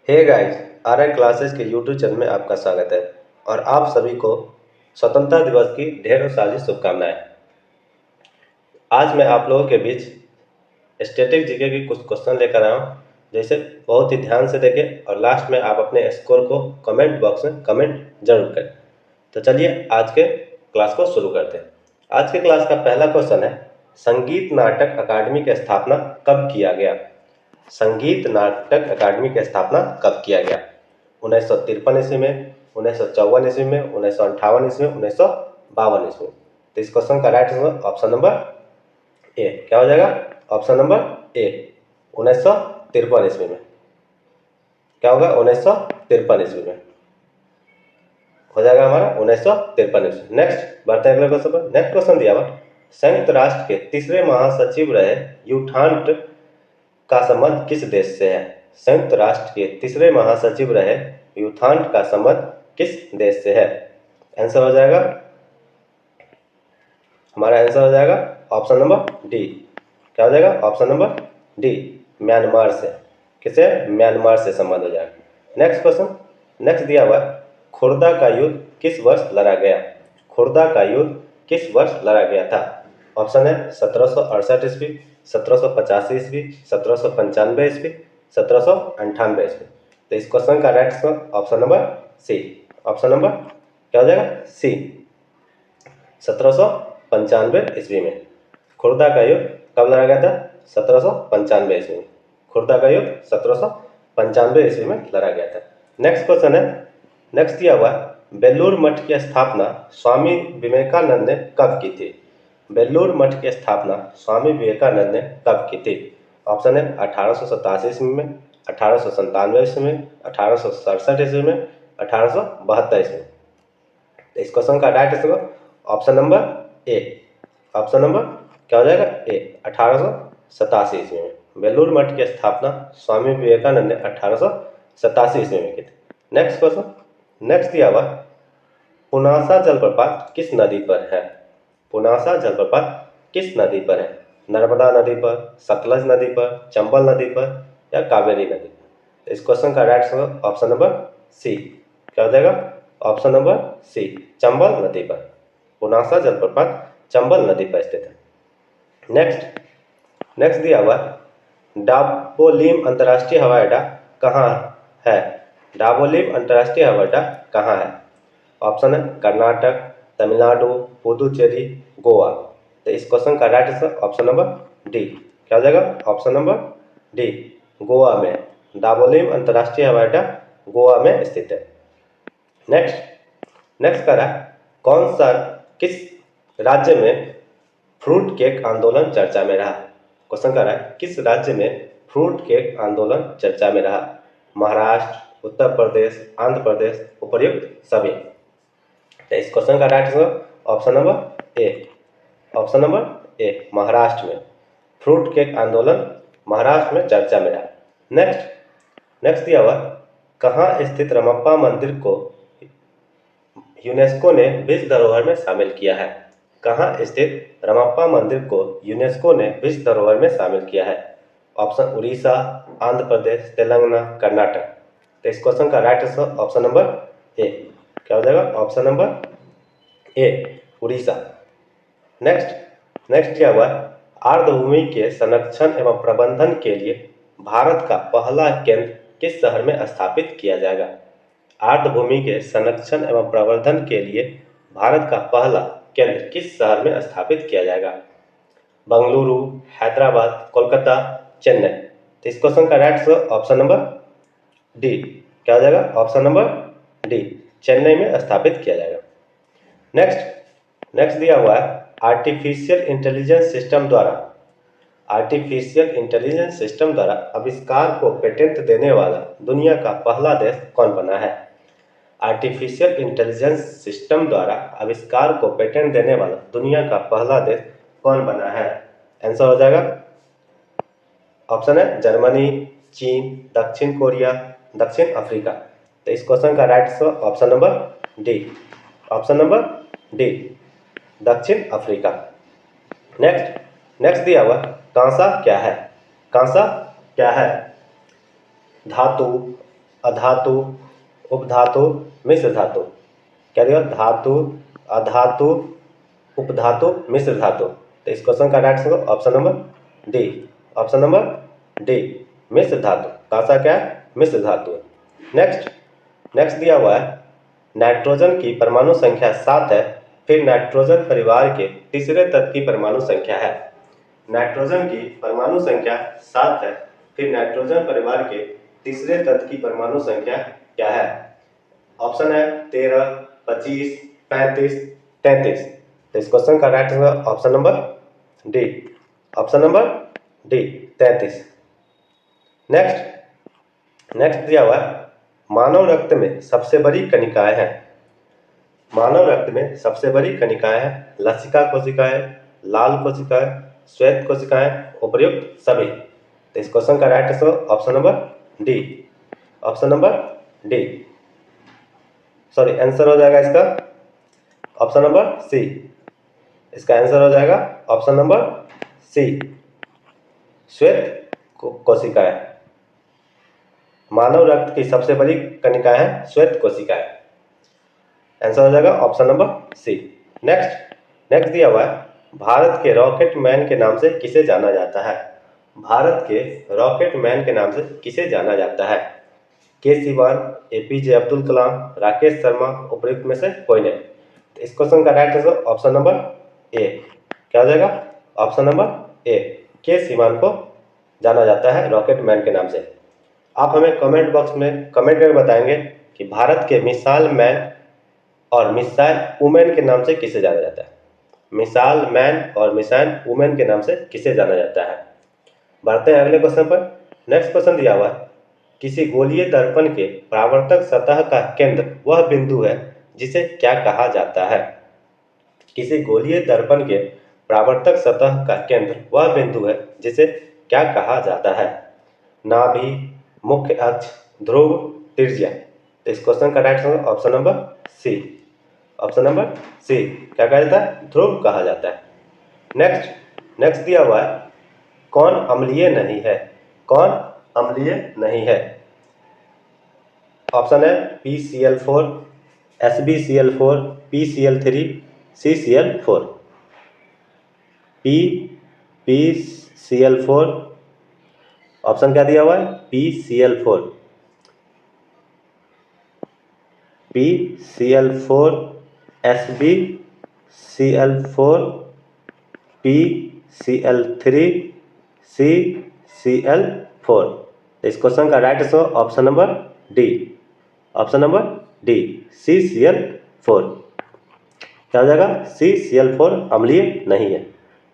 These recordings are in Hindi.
हे गाइस, आर क्लासेस के यूट्यूब चैनल में आपका स्वागत है और आप सभी को स्वतंत्रता दिवस की ढेरों सारी शुभकामनाएं। आज मैं आप लोगों के बीच स्टैटिक जीके की कुछ क्वेश्चन लेकर आया हूँ, जैसे बहुत ही ध्यान से देखें और लास्ट में आप अपने स्कोर को कमेंट बॉक्स में कमेंट जरूर करें। तो चलिए आज के क्लास को शुरू करते हैं। आज के क्लास का पहला क्वेश्चन है, संगीत नाटक अकादमी की स्थापना कब किया गया? संगीत नाटक अकादमी की स्थापना कब किया गया? 1953 ईस्वी में, 1954 ईस्वी में, 1958 ईस्वी में, 1952 ईस्वी में। तो इस क्वेश्चन का right answer option number A क्या हो जाएगा? ऑप्शन नंबर ए 1953 ईस्वी में। क्या होगा? 1953 ईस्वी में हो जाएगा हमारा 1953 ईस्वी। नेक्स्ट बढ़ते हैं अगले क्वेश्चन पर। नेक्स्ट क्वेश्चन दिया हुआ, संयुक्त राष्ट्र के तीसरे महासचिव रहे यूथांट का संबंध किस देश से है? संयुक्त राष्ट्र के तीसरे महासचिव रहे यूथांट का संबंध किस देश से है? आंसर हो जाएगा, हमारा आंसर हो जाएगा ऑप्शन नंबर डी। क्या हो जाएगा? ऑप्शन नंबर डी, म्यांमार से। किसे? म्यांमार से संबंध हो जाएगा। नेक्स्ट क्वेश्चन, नेक्स्ट दिया हुआ, खुर्दा का युद्ध किस वर्ष लड़ा गया? खुर्दा का युद्ध किस वर्ष लड़ा गया था? ऑप्शन है 1768 ईस्वी, 1785 ईस्वी, 1795 ईस्वी, 1798 ईस्वी। तो इस क्वेश्चन का right answer option number c. Option number क्या हो जाएगा? सी, 1795 ईस्वी में खुर्दा का युद्ध कब लड़ा गया था? 1795 ईस्वी में खुर्दा का युद्ध 1795 ईस्वी में लड़ा गया था। नेक्स्ट क्वेश्चन है, नेक्स्ट दिया हुआ, बेलूर मठ की स्थापना स्वामी विवेकानंद ने कब की थी? बेलूर मठ की स्थापना स्वामी विवेकानंद ने कब की थी? ऑप्शन है 1887 ईस्वी में, 1897 ईस्वी में, 1867 ईस्वी में, 1872 ईस्वी में। इस क्वेश्चन का right answer option number A. Option number क्या हो जाएगा? ए, 1887 ईस्वी में बेलूर मठ की स्थापना स्वामी विवेकानंद ने 1887 ईस्वी में की थी। नेक्स्ट क्वेश्चन, नेक्स्ट दिया हुआ, पुनासा जलप्रपात किस नदी पर है? पुनासा जलप्रपात किस नदी पर है? नर्मदा नदी पर, सतलज नदी पर, चंबल नदी पर या कावेरी नदी पर? इस क्वेश्चन का right answer option number c. क्या हो जाएगा? ऑप्शन नंबर सी, चंबल नदी पर। पुनासा जलप्रपात चंबल नदी पर स्थित है। नेक्स्ट दिया हुआ, डाबोलिम अंतर्राष्ट्रीय हवाई अड्डा कहाँ है? डाबोलिम अंतर्राष्ट्रीय हवाई अड्डा कहाँ है? ऑप्शन है कर्नाटक, तमिलनाडु, पुदुचेरी, गोवा। तो इस क्वेश्चन का right answer option number D. क्या हो जाएगा? ऑप्शन नंबर डी, गोवा में। डाबोलिम अंतर्राष्ट्रीय हवाई अड्डा गोवा में स्थित है। नेक्स्ट करा, कौन सा किस राज्य में फ्रूट केक आंदोलन चर्चा में रहा? क्वेश्चन कर रहा है, किस राज्य में फ्रूट केक आंदोलन चर्चा में रहा? महाराष्ट्र, उत्तर प्रदेश, आंध्र प्रदेश, उपर्युक्त सभी। तो इस क्वेश्चन का right answer option number A. Option number A, Maharashtra में फ्रूट केक आंदोलन महाराष्ट्र में चर्चा में रहा। नेक्स्ट दिया हुआ, कहाँ स्थित रमप्पा मंदिर को यूनेस्को ने विश्व धरोहर में शामिल किया है? कहाँ स्थित रमप्पा मंदिर को यूनेस्को ने विश्व धरोहर में शामिल किया है? ऑप्शन उड़ीसा, आंध्र प्रदेश, तेलंगाना, कर्नाटक। तो इस क्वेश्चन का right answer option number A. क्या हो जाएगा? Option number A, Orissa. Next क्या हुआ, आर्द्रभूमि के संरक्षण एवं प्रबंधन के लिए भारत का पहला केंद्र किस शहर में स्थापित किया जाएगा? आर्द्रभूमि के संरक्षण एवं प्रबंधन के लिए भारत का पहला केंद्र किस शहर में स्थापित किया जाएगा? बंगलुरु, हैदराबाद, कोलकाता, चेन्नई। तो इस क्वेश्चन का right answer option number D. क्या हो जाएगा? ऑप्शन नंबर डी, चेन्नई में स्थापित किया जाएगा। नेक्स्ट दिया हुआ है, आर्टिफिशियल इंटेलिजेंस सिस्टम द्वारा आविष्कार को पेटेंट देने वाला दुनिया का पहला देश कौन बना है? आर्टिफिशियल इंटेलिजेंस सिस्टम द्वारा आविष्कार को पेटेंट देने वाला दुनिया का पहला देश कौन बना है? आंसर हो जाएगा, ऑप्शन है जर्मनी, चीन, दक्षिण कोरिया, दक्षिण अफ्रीका। तो इस क्वेश्चन का right answer option number D. Option number D, दक्षिण अफ्रीका। नेक्स्ट दिया हुआ, कांसा क्या है? कांसा क्या है? धातु, अधातु, उपधातु, मिश्र धातु। क्या दिया? धातु, अधातु, उपधातु, मिश्र धातु। तो इस क्वेश्चन का right answer option number D. Option number D, मिश्र धातु। कौन सा क्या है? मिश्र धातु। नेक्स्ट दिया हुआ है नाइट्रोजन की परमाणु संख्या 7 है, फिर नाइट्रोजन परिवार के तीसरे तत्व की परमाणु संख्या है। नाइट्रोजन की परमाणु संख्या 7 है, फिर नाइट्रोजन परिवार के तीसरे तत्व की परमाणु संख्या क्या है? ऑप्शन है 13, 25, 35, 33। तो इस क्वेश्चन का right answer option number D. Option number D, 33। Next दिया हुआ है मानव रक्त में सबसे बड़ी कणिकाएं हैं। मानव रक्त में सबसे बड़ी कणिकाएं हैं लसिका कोशिकाएं, लाल कोशिकाएं, श्वेत कोशिकाएं, उपर्युक्त सभी। तो इस क्वेश्चन का right answer option number D. Option number D, sorry answer हो जाएगा इसका ऑप्शन नंबर सी। इसका आंसर हो जाएगा ऑप्शन नंबर सी, श्वेत कोशिकाएं। मानव रक्त की सबसे बड़ी कणिकाएं हैं श्वेत कोशिकाएं। आंसर हो जाएगा ऑप्शन नंबर सी। नेक्स्ट दिया हुआ है भारत के रॉकेट मैन के नाम से किसे जाना जाता है? भारत के रॉकेट मैन के नाम से किसे जाना जाता है? के सिवान, एपीजे अब्दुल कलाम, राकेश शर्मा, उपर्युक्त में से कोई नहीं। तो इस क्वेश्चन का right answer option number A. क्या हो जाएगा? ऑप्शन नंबर ए, के सिवान को जाना जाता है रॉकेट मैन के नाम से। आप हमें कमेंट बॉक्स में कमेंट करके बताएंगे कि भारत के मिसाइल मैन और मिसाइल वुमेन के नाम से किसे जाना जाता है? मिसाइल मैन और मिसाइल वुमेन के नाम से किसे जाना जाता है? बढ़ते हैं अगले क्वेश्चन पर। नेक्स्ट क्वेश्चन दिया हुआ है किसी गोलीय दर्पण के परावर्तक सतह का केंद्र वह बिंदु है जिसे क्या कहा जाता है? किसी गोलीय दर्पण के परावर्तक सतह का केंद्र वह बिंदु है जिसे क्या कहा जाता है? नाभि, मुख्य अक्ष, ध्रुव, त्रिज्या। तो इस क्वेश्चन का right answer option number c. Option number c, क्या कहा जाता है? ध्रुव कहा जाता है। नेक्स्ट दिया हुआ है कौन अम्लीय नहीं है? कौन अम्लीय नहीं है? ऑप्शन है PCl4, SbCl4, PCl3, CCl4। PCl4, option क्या दिया हुआ है? PCl4, PCl4, SbCl4, PCl3, CCl4। इस क्वेश्चन का right answer option number D. Option number D, CCl4। क्या हो जाएगा? CCl4 अम्लीय नहीं है।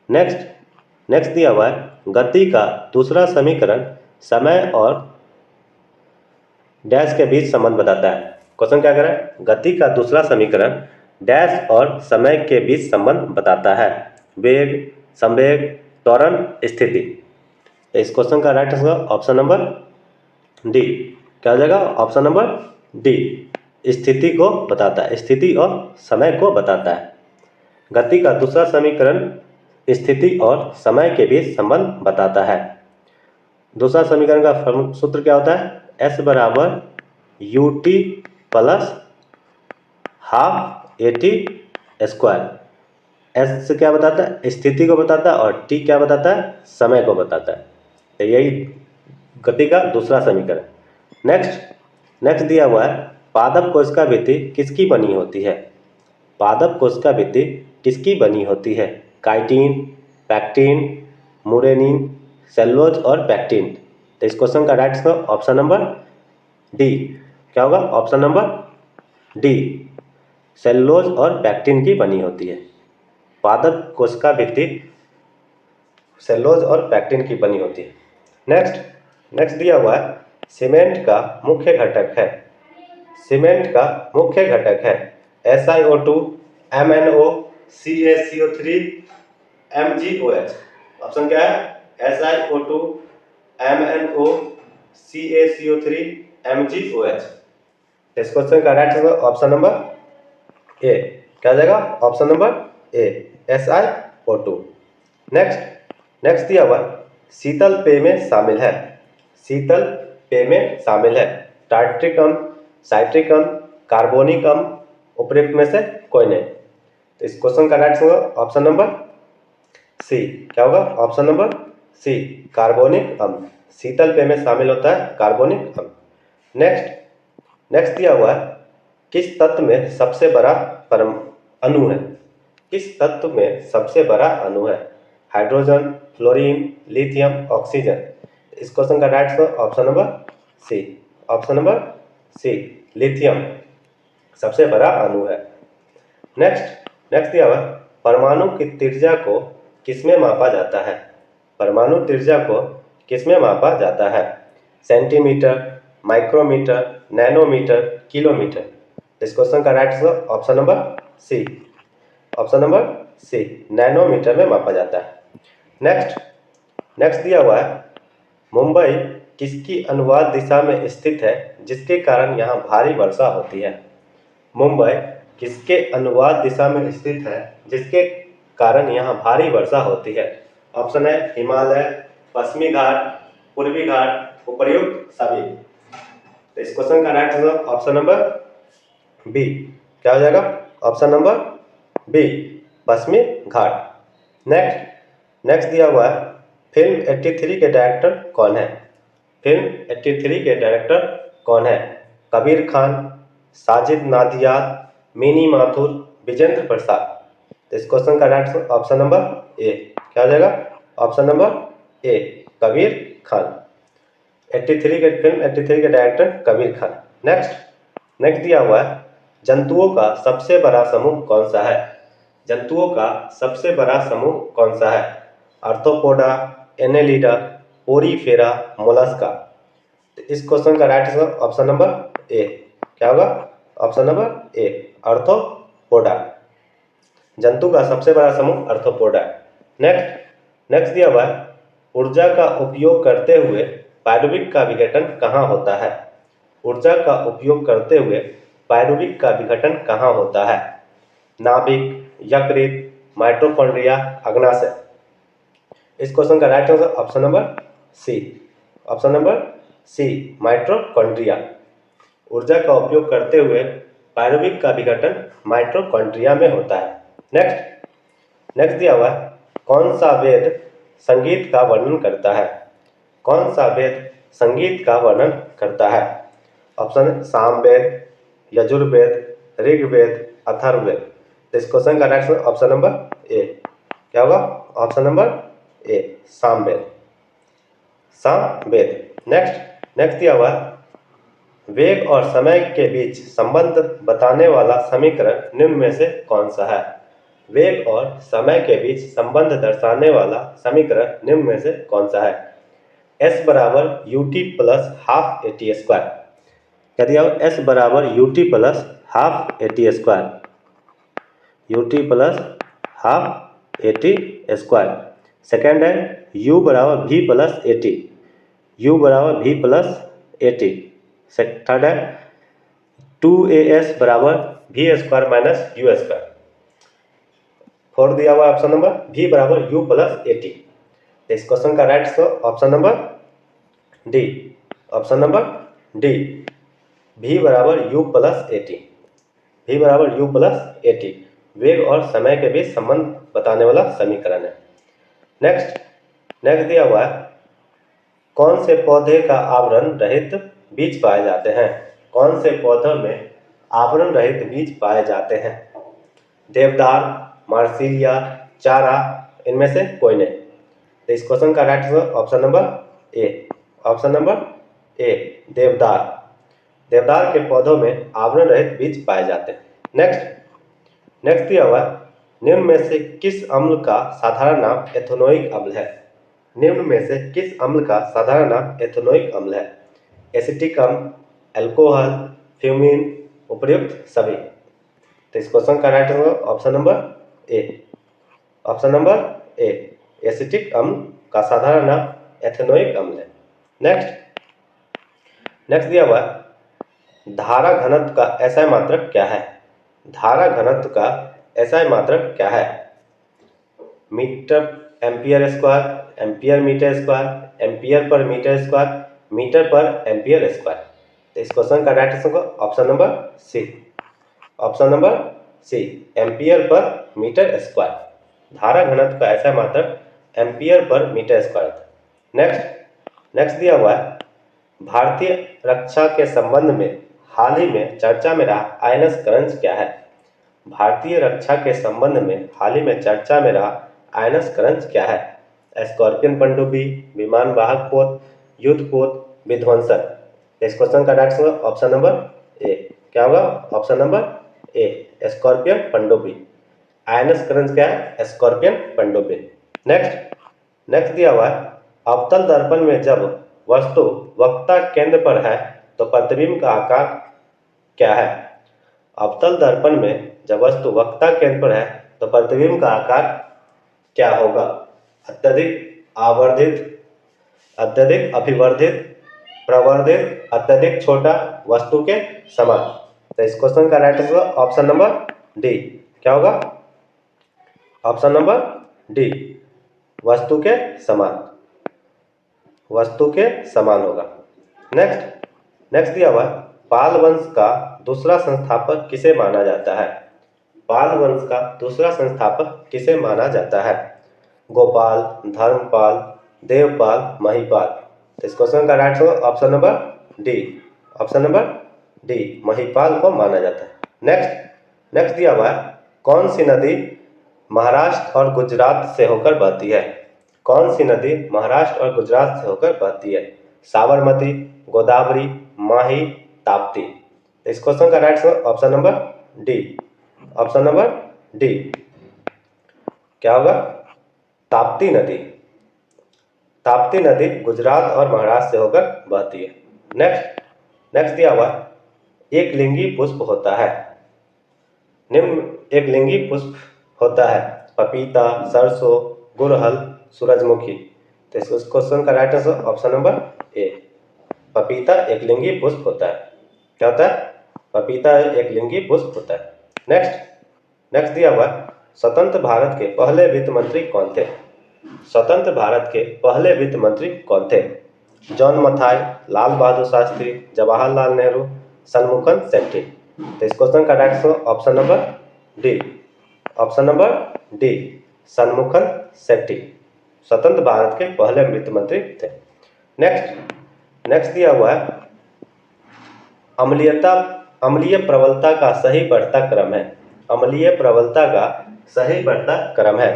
नेक्स्ट दिया हुआ है गति का दूसरा समीकरण समय और डैश के बीच संबंध बताता है। क्वेश्चन क्या करें? गति का दूसरा समीकरण डैश और समय के बीच संबंध बताता है। वेग, संवेग, त्वरण, स्थिति। इस क्वेश्चन का right answer option number D. क्या हो जाएगा? ऑप्शन नंबर डी, स्थिति को बताता है, स्थिति और समय को बताता है। गति का दूसरा समीकरण स्थिति और समय के बीच संबंध बताता है। दूसरा समीकरण का सूत्र क्या होता है? S बराबर ut plus half AT square. S से क्या बताता है? स्थिति को बताता है और T क्या बताता है? समय को बताता है। तो यही गति का दूसरा समीकरण। नेक्स्ट दिया हुआ है पादप कोशिका भित्ति किसकी बनी होती है? पादप कोशिका भित्ति किसकी बनी होती है? काइटिन, पैक्टिन, मुरेनिन, सेलुलोज और पैक्टिन। तो इस क्वेश्चन का right answer option number D. क्या होगा? ऑप्शन नंबर डी, सेलुलोज और पैक्टिन की बनी होती है। पादप कोशिका भित्ति सेलुलोज और पैक्टिन की बनी होती है। नेक्स्ट दिया हुआ है सीमेंट का मुख्य घटक है। सीमेंट का मुख्य घटक है SiO2, MnO, CaCO3, MgOH। Option क्या है? SiO2, MnO, CaCO3, MgOH। इस क्वेश्चन का right answer option number A. क्या जाएगा? Option number A, SiO2। Next दिया हुआ शीतल पेय में शामिल है। शीतल पेय में शामिल है टार्ट्रिक अम्ल, साइट्रिक अम्ल, कार्बोनिक अम्ल, उपयुक्त में से कोई नहीं। तो इस क्वेश्चन का राइट होगा ऑप्शन नंबर सी। क्या होगा? ऑप्शन नंबर सी, कार्बोनिक अम्ल। शीतल पेय में शामिल होता है कार्बोनिक अम्ल। नेक्स्ट दिया हुआ है, किस तत्व में सबसे बड़ा अणु है? किस तत्व में सबसे बड़ा अणु है? Hydrogen, fluorine, lithium, oxygen. इस क्वेश्चन का right option number c. Option number c, lithium सबसे बड़ा अणु है। नेक्स्ट दिया हुआ, परमाणु की त्रिज्या को किसमें मापा जाता है? परमाणु त्रिज्या को किसमें मापा जाता है? Centimetre, micrometre, nanometre, kilometre. इस क्वेश्चन का right answer option number c. Option number c, nanometre में मापा जाता है। नेक्स्ट दिया हुआ है, मुंबई किसकी अनुवाद दिशा में स्थित है जिसके कारण यहाँ भारी वर्षा होती है? मुंबई किसके अनुवाद दिशा में स्थित है जिसके कारण यहाँ भारी वर्षा होती है? ऑप्शन है हिमालय, पश्चिमी घाट, पूर्वी घाट, उपर्युक्त सभी। तो इस क्वेश्चन का right answer option number b. क्या हो जाएगा? ऑप्शन नंबर बी, पश्चिमी घाट। नेक्स्ट दिया हुआ है, फिल्म 83 के डायरेक्टर कौन है? फिल्म 83 के डायरेक्टर कौन है? कबीर खान, साजिद नादियाद, मिनी माथुर, विजेंद्र प्रसाद। इस क्वेश्चन का राइट ऑप्शन नंबर ए। क्या हो जाएगा? Option number A, Kabir Khan. 83 के फिल्म 83 के डायरेक्टर कबीर खान। नेक्स्ट दिया हुआ है, जंतुओं का सबसे बड़ा समूह कौन सा है? जंतुओं का सबसे बड़ा समूह कौन सा है? Arthropoda, Annelida, Porifera, Mollusca. इस क्वेश्चन का right answer option number A. क्या होगा? Option number A, arthropoda. जंतु का सबसे बड़ा समूह आर्थ्रोपोडा। नेक्स्ट दिया हुआ है, ऊर्जा का उपयोग करते हुए पायरुविक का विघटन कहाँ होता है? ऊर्जा का उपयोग करते हुए पायरुविक का विघटन कहाँ होता है? नाभिक, यकृत, माइटोकॉन्ड्रिया, अग्नाशय। इस क्वेश्चन का right answer option number c. Option number c, mitochondria. ऊर्जा का उपयोग करते हुए पायरुविक का विघटन माइटोकॉन्ड्रिया में होता है। नेक्स्ट दिया हुआ है, कौन सा वेद संगीत का वर्णन करता है? कौन सा वेद संगीत का वर्णन करता है? ऑप्शन सामवेद, यजुर्वेद, ऋग्वेद, अथर्ववेद। इस क्वेश्चन का right answer option number A. क्या होगा? Option number A, Samaveda. Next दिया हुआ, वेग और समय के बीच संबंध बताने वाला समीकरण निम्न में से कौन सा है? वेग और समय के बीच संबंध दर्शाने वाला समीकरण निम्न में से कौन सा है? S बराबर ut plus half AT square. क्या दिया हो? S बराबर ut plus half AT square. ut plus half AT square. Second है u बराबर v प्लस AT। u बराबर v प्लस AT। थर्ड है 2as बराबर v square minus u square. Fourth दिया हुआ ऑप्शन नंबर v बराबर u प्लस AT। इस क्वेश्चन का right option number D. Option number D, v बराबर u प्लस AT। v बराबर u प्लस AT वेग और समय के बीच संबंध बताने वाला समीकरण है। नेक्स्ट दिया हुआ है, कौन से पौधे का आवरण रहित बीज पाए जाते हैं? कौन से पौधों में आवरण रहित बीज पाए जाते हैं? देवदार, मार्सिलिया, चारा, इनमें से कोई नहीं। तो इस क्वेश्चन का right answer option number A. Option number A, देवदार। देवदार के पौधों में आवरण रहित बीज पाए जाते हैं। नेक्स्ट दिया हुआ, निम्न में से किस अम्ल का साधारण नाम एथेनोइक अम्ल है? निम्न में से किस अम्ल का साधारण नाम एथेनोइक अम्ल है? एसिटिक अम्ल, अल्कोहल, फ्यूमिन, उपर्युक्त सभी। तो इस क्वेश्चन का right answer option number A. Option number A, acetic अम्ल का साधारण नाम एथेनोइक अम्ल है। नेक्स्ट दिया हुआ, धारा घनत्व का एसआई मात्रक क्या है? धारा घनत्व का एसआई मात्रक क्या है? Metre ampere square, ampere metre square, ampere पर मीटर स्क्वायर, मीटर पर एम्पियर स्क्वायर। तो इस क्वेश्चन का राइट आंसर होगा option number c. Option number c, ampere पर मीटर स्क्वायर। धारा घनत्व का ऐसा मात्रक एम्पियर पर मीटर स्क्वायर था। नेक्स्ट दिया हुआ है, भारतीय रक्षा के संबंध में हाल ही में चर्चा में रहा आयनस क्या है। भारतीय रक्षा के संबंध में हाल ही में चर्चा में रहा आयनस क्या है। स्कॉर्पियन पनडुब्बी, विमान वाहक पोत, युद्ध पोत, विध्वंसक। इस क्वेश्चन का right answer option number A. क्या होगा? ऑप्शन नंबर ए, स्कॉर्पियन पनडुब्बी। आयनस क्या है? स्कॉर्पियन पनडुब्बी। नेक्स्ट दिया हुआ है, अवतल दर्पण में जब वस्तु वक्ता केंद्र पर है तो प्रतिबिंब का आकार क्या है। अवतल दर्पण में जब वस्तु वक्ता केंद्र पर है तो प्रतिबिंब का आकार क्या होगा? अत्यधिक आवर्धित, अत्यधिक अभिवर्धित, प्रवर्धित, अत्यधिक छोटा, वस्तु के समान। तो इस क्वेश्चन का right answer option number D. क्या होगा? ऑप्शन नंबर डी, वस्तु के समान, वस्तु के समान होगा। नेक्स्ट दिया हुआ, पाल वंश का दूसरा संस्थापक किसे माना जाता है। पाल वंश का दूसरा संस्थापक किसे माना जाता है? गोपाल, धर्मपाल, देवपाल, महिपाल। इस क्वेश्चन का right answer option number D. Option number D, Mahipal को माना जाता है। नेक्स्ट दिया हुआ है, कौन सी नदी महाराष्ट्र और गुजरात से होकर बहती है। कौन सी नदी महाराष्ट्र और गुजरात से होकर बहती है? साबरमती, गोदावरी, माही, ताप्ती। इस क्वेश्चन का right answer option number D. Option number D, क्या होगा? ताप्ती नदी। ताप्ती नदी गुजरात और महाराष्ट्र से होकर बहती है। नेक्स्ट दिया हुआ, एक लिंगी पुष्प होता है। निम्न एक लिंगी पुष्प होता है, पपीता, सरसों, गुड़हल, सूरजमुखी। तो इस क्वेश्चन का right answer option number A, पपीता एक लिंगी पुष्प होता है। क्या होता है? पपीता एक लिंगी पुष्प होता है। नेक्स्ट दिया हुआ, स्वतंत्र भारत के पहले वित्त मंत्री कौन थे। स्वतंत्र भारत के पहले वित्त मंत्री कौन थे? जॉन मथाई, लाल बहादुर शास्त्री, जवाहरलाल नेहरू, मनमोहन सेठी। तो इस क्वेश्चन का right answer option number D. Option number D, Manmohan Sethi स्वतंत्र भारत के पहले वित्त मंत्री थे। नेक्स्ट दिया हुआ है, अम्लीय प्रबलता का सही बढ़ता क्रम है। अम्लीय प्रबलता का सही बढ़ता क्रम है,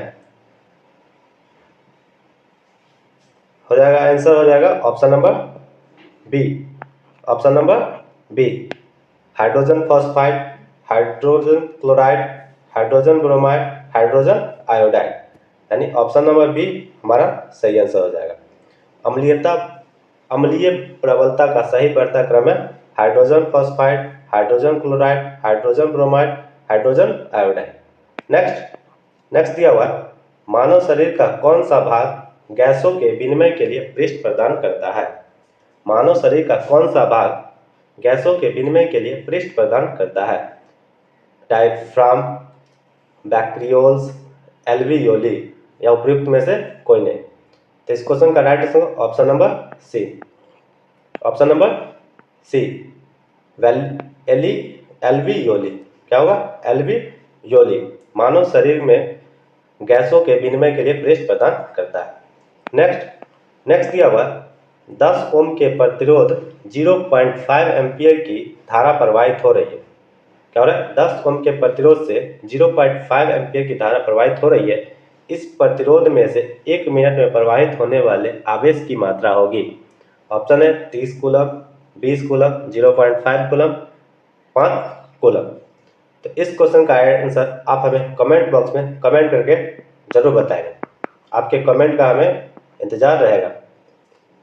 हो जाएगा आंसर, हो जाएगा option number b. Option number b, hydrogen phosphide, hydrogen chloride, hydrogen bromide, hydrogen iodide. यानी ऑप्शन नंबर बी हमारा सही आंसर हो जाएगा। अम्लीय प्रबलता का सही बढ़ता क्रम है hydrogen phosphide, hydrogen chloride, hydrogen bromide, hydrogen iodide. Next दिया हुआ, मानव शरीर का कौन सा भाग गैसों के विनिमय के लिए पृष्ठ प्रदान करता है। मानव शरीर का कौन सा भाग गैसों के विनिमय के लिए पृष्ठ प्रदान करता है? डायफ्राम, बैक्टीरियोल्स, एल्वियोली, या उपयुक्त में से कोई नहीं। तो इस क्वेश्चन का right answer option number c. Option number c, alveoli. क्या होगा? एल्वियोली मानव शरीर में गैसों के विनिमय के लिए पृष्ठ प्रदान करता है। नेक्स्ट दिया हुआ, 10 ओम के प्रतिरोध 0.5 एम्पियर की धारा प्रवाहित हो रही है। क्या हो रहा है? 10 ओम के प्रतिरोध से 0.5 एम्पियर की धारा प्रवाहित हो रही है। इस प्रतिरोध में से 1 मिनट में प्रवाहित होने वाले आवेश की मात्रा होगी। ऑप्शन है 30 कूलम, 20 कूलम, 0.5 कूलम, 5 कूलम। तो इस क्वेश्चन का आंसर आप हमें कमेंट बॉक्स में कमेंट करके जरूर बताएंगे। आपके कमेंट का हमें इंतजार रहेगा।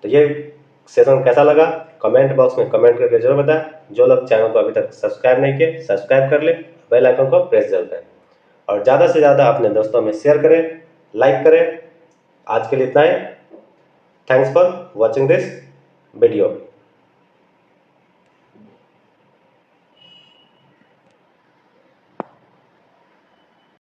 तो ये सेशन कैसा लगा कमेंट बॉक्स में कमेंट करके जरूर बताएं। जो लोग चैनल को अभी तक सब्सक्राइब नहीं किए सब्सक्राइब कर ले, बेल आइकन को प्रेस जरूर करें और ज़्यादा से ज़्यादा अपने दोस्तों में शेयर करें, लाइक करें। आज के लिए इतना ही। Thanks for watching this video.